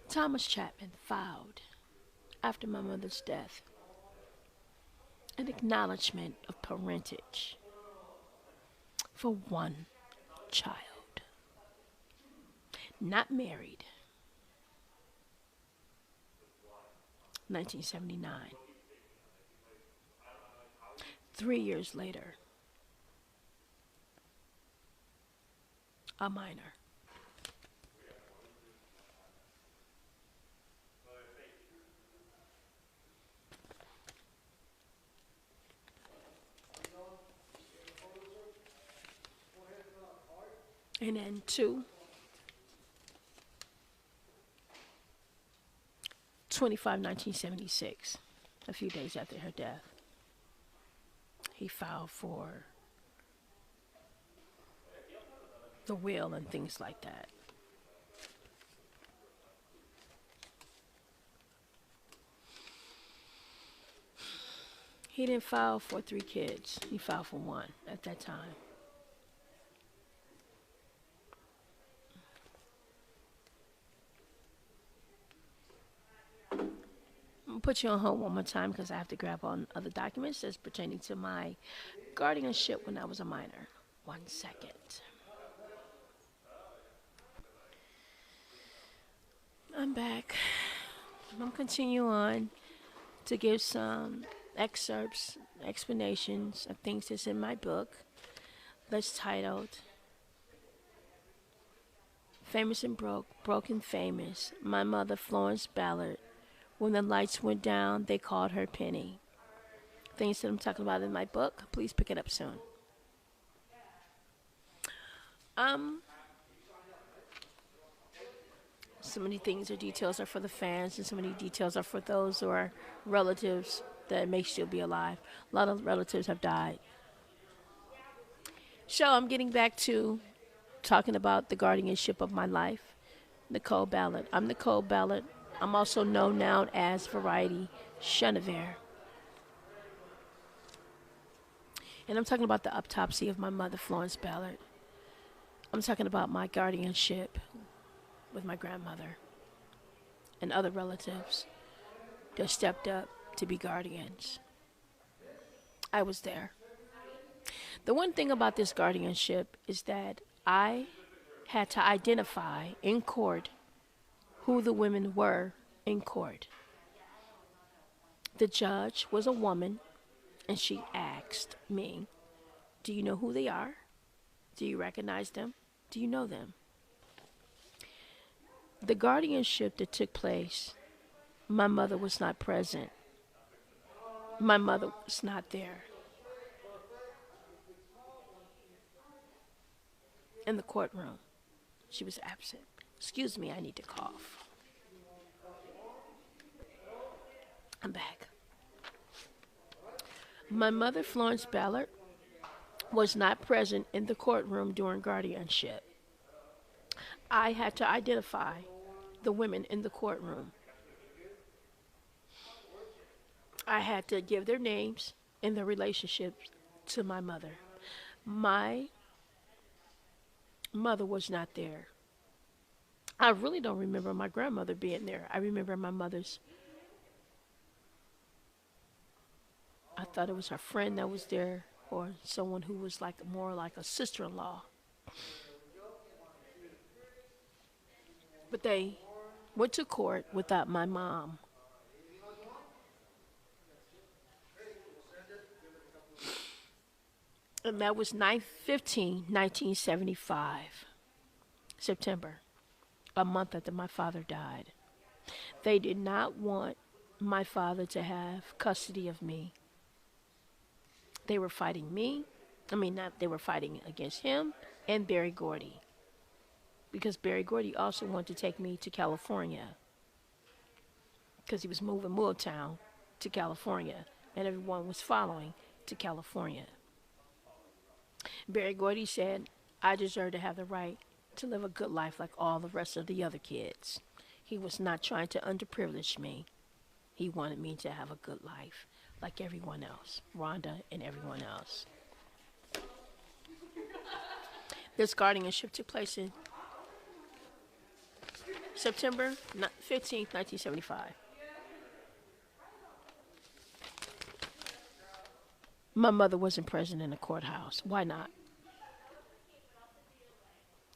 Thomas Chapman filed after my mother's death, an acknowledgement of parentage for one child. Not married. 1979. 3 years later, a minor. And then 1976, a few days after her death, he filed for the will and things like that. He didn't file for 3 kids. He filed for 1 at that time. I'm gonna put you on hold one more time because I have to grab on other documents that's pertaining to my guardianship when I was a minor. 1 second. I'm back. I'm gonna continue on to give some excerpts, explanations of things that's in my book that's titled Famous and Broken Famous. My mother, Florence Ballard. When the lights went down, they called her Penny. Things that I'm talking about in my book. Please pick it up soon. So many things or details are for the fans, and so many details are for those who are relatives that may still be alive. A lot of relatives have died. So I'm getting back to talking about the guardianship of my life. Nichole Ballard. I'm Nichole Ballard. I'm also known now as Variety Chenevert. And I'm talking about the autopsy of my mother, Florence Ballard. I'm talking about my guardianship with my grandmother and other relatives that stepped up to be guardians. I was there. The one thing about this guardianship is that I had to identify in court who the women were in court. The judge was a woman, and she asked me, do you know who they are? Do you recognize them? Do you know them? The guardianship that took place, my mother was not present. My mother was not there. In the courtroom, she was absent. Excuse me, I need to cough. I'm back. My mother, Florence Ballard, was not present in the courtroom during guardianship. I had to identify the women in the courtroom. I had to give their names and their relationships to my mother. My mother was not there. I really don't remember my grandmother being there. I remember my mother's. I thought it was her friend that was there, or someone who was like more like a sister-in-law. But they went to court without my mom. And that was 1975, September, a month after my father died. They did not want my father to have custody of me. They were fighting me. They were fighting against him and Berry Gordy. Because Berry Gordy also wanted to take me to California. Because he was moving Moortown to California. And everyone was following to California. Berry Gordy said, I deserve to have the right to live a good life like all the rest of the other kids. He was not trying to underprivilege me. He wanted me to have a good life like everyone else, Rhonda and everyone else. This guardianship took place in September 15th, 1975. My mother wasn't present in the courthouse. Why not?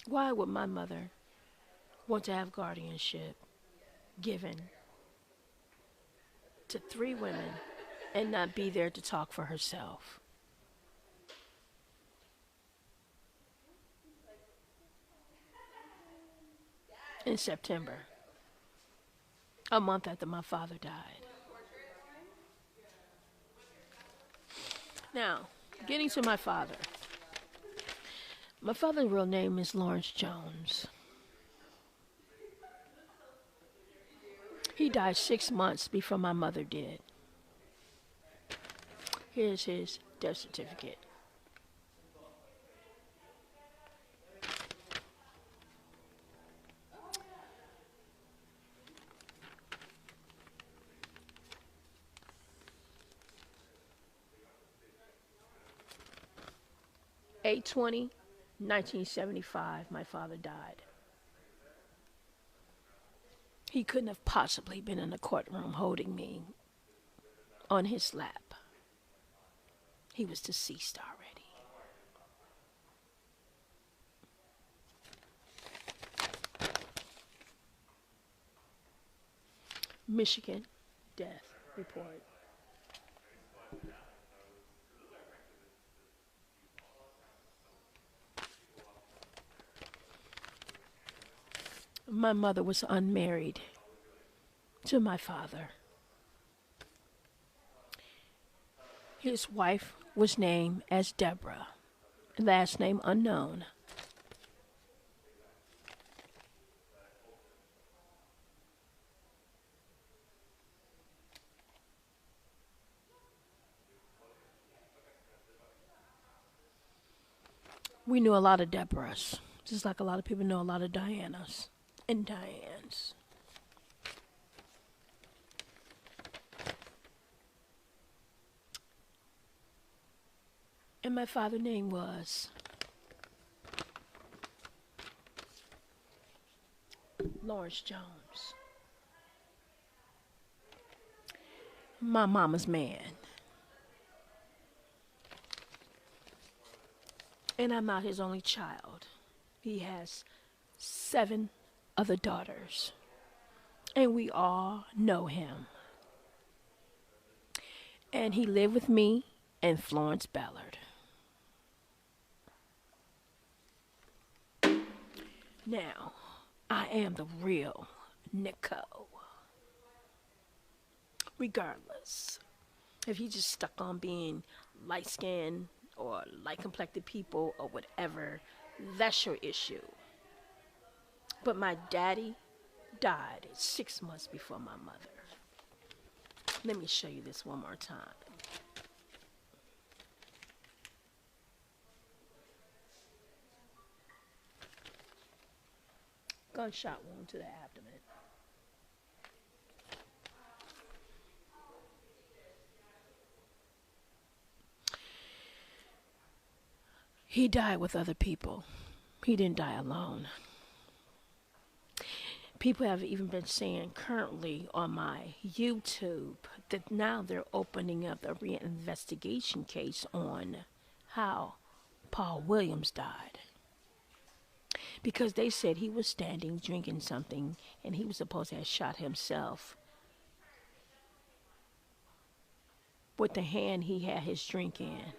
Why would my mother want to have guardianship given to three women and not be there to talk for herself? In September, a month after my father died. Now, getting to my father. My father's real name is Lawrence Jones. He died 6 months before my mother did. Here's his death certificate. May 20, 1975, my father died. He couldn't have possibly been in the courtroom holding me on his lap. He was deceased already. Michigan death report. My mother was unmarried to my father. His wife was named as Deborah, last name unknown. We knew a lot of Deborahs, just like a lot of people know a lot of Dianas and Dianes. And my father's name was Lawrence Jones. My mama's man. And I'm not his only child. He has 7 other daughters. And we all know him. And he lived with me and Florence Ballard. Now, I am the real Nichole. Regardless, if he just stuck on being light-skinned or light-complected people or whatever, that's your issue. But my daddy died 6 months before my mother. Let me show you this one more time. Gunshot wound to the abdomen. He died with other people. He didn't die alone. People have even been saying currently on my YouTube that now they're opening up a reinvestigation case on how Paul Williams died. Because they said he was standing drinking something and he was supposed to have shot himself with the hand he had his drink in.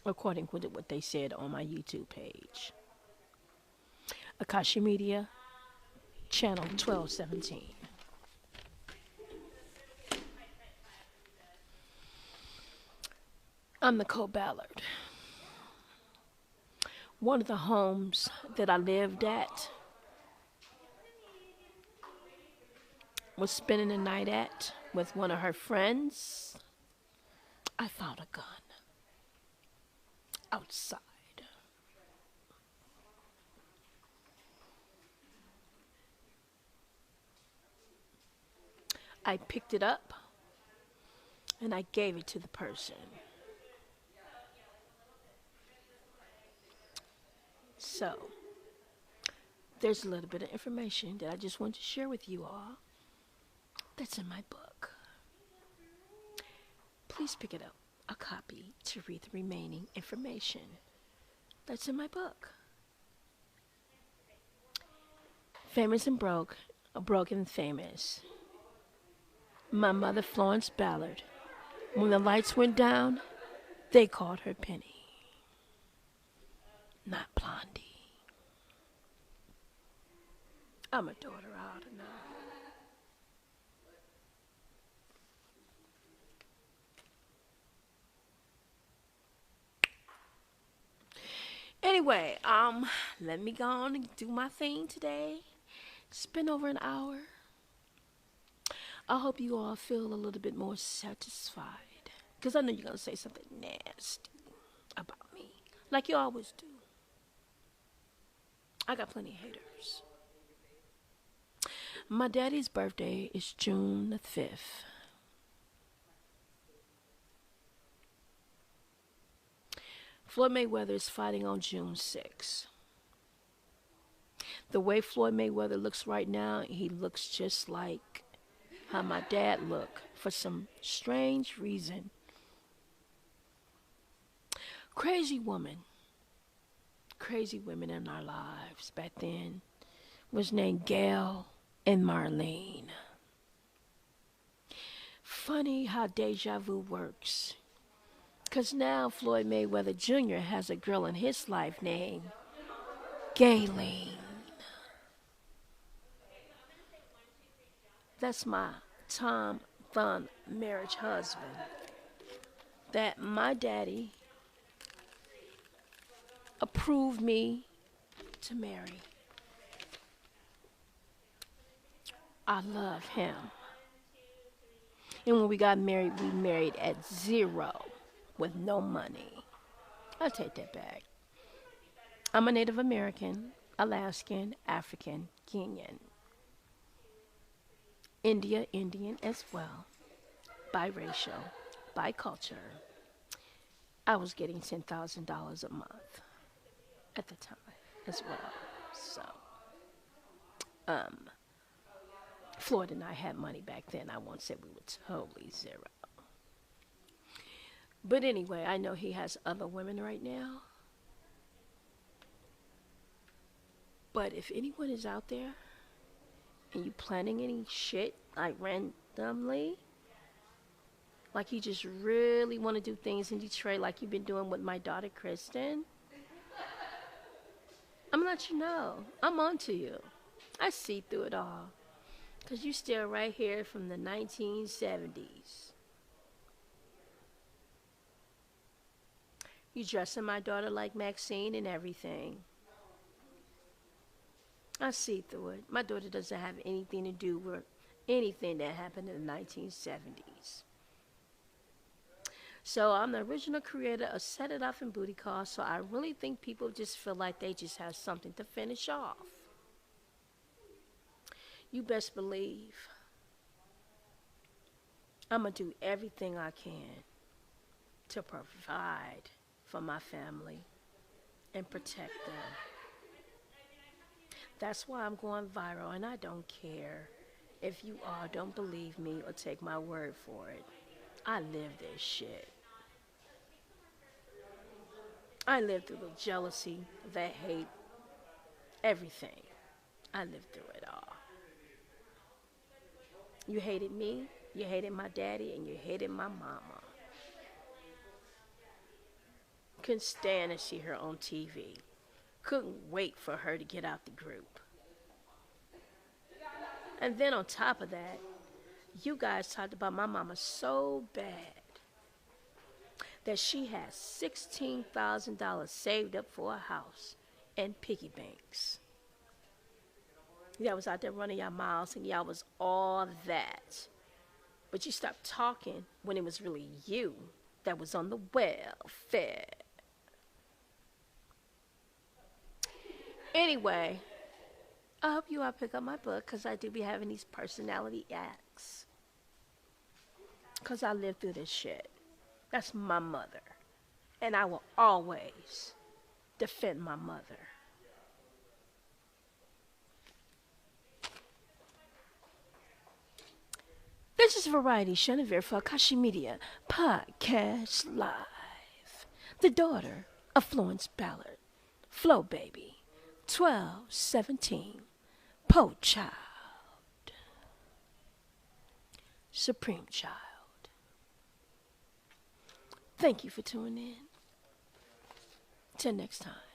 According to what they said on my YouTube page. Akasha Media, channel 1217. I'm Nichole Ballard. One of the homes that I lived at was spending the night at with one of her friends. I found a gun outside. I picked it up and I gave it to the person. So, there's a little bit of information that I just want to share with you all that's in my book. please pick it up, a copy, to read the remaining information that's in my book. Famous and broke, broken and famous. My mother, Florence Ballard. When the lights went down, they called her Penny, not Blondie. I'm a daughter out of now. Anyway, let me go on and do my thing today. It's been over an hour. I hope you all feel a little bit more satisfied, because I know you're going to say something nasty about me, like you always do. I got plenty of haters. My daddy's birthday is June the 5th. Floyd Mayweather is fighting on June 6th. The way Floyd Mayweather looks right now, he looks just like how my dad looked for some strange reason. Crazy women in our lives back then was named Gail and Marlene. Funny how deja vu works. Because now Floyd Mayweather Jr. has a girl in his life named Gayleen. That's my Tom Thumb marriage husband that my daddy approved me to marry. I love him. And when we got married, we married at zero with no money. I'll take that back. I'm a Native American, Alaskan, African, Kenyan. Indian as well. Biracial, biculture. I was getting $10,000 a month at the time as well. So, Floyd and I had money back then. I won't say we were totally zero. But anyway, I know he has other women right now. But if anyone is out there and you planning any shit like randomly, like you just really want to do things in Detroit like you've been doing with my daughter Kristen, I'm gonna let you know. I'm on to you. I see through it all. Because you still right here from the 1970s. You dressing my daughter like Maxine and everything. I see through it. My daughter doesn't have anything to do with anything that happened in the 1970s. So I'm the original creator of Set It Off and Booty Call, so I really think people just feel like they just have something to finish off. You best believe I'm going to do everything I can to provide for my family and protect them. That's why I'm going viral, and I don't care if you all don't believe me or take my word for it. I live this shit. I lived through the jealousy, the hate, everything. I lived through it all. You hated me, you hated my daddy, and you hated my mama. Couldn't stand to see her on TV. Couldn't wait for her to get out the group. And then on top of that, you guys talked about my mama so bad that she had $16,000 saved up for a house and piggy banks. Y'all was out there running y'all mouths and y'all was all that. But you stopped talking when it was really you that was on the welfare. Anyway, I hope you all pick up my book because I do be having these personality acts. Because I lived through this shit. That's my mother. And I will always defend my mother. This This is Variety Chenevert for Akashi Media Podcast Live. The daughter of Florence Ballard. Flow Baby. 1217. Po Child. Supreme Child. Thank you for tuning in. Till next time.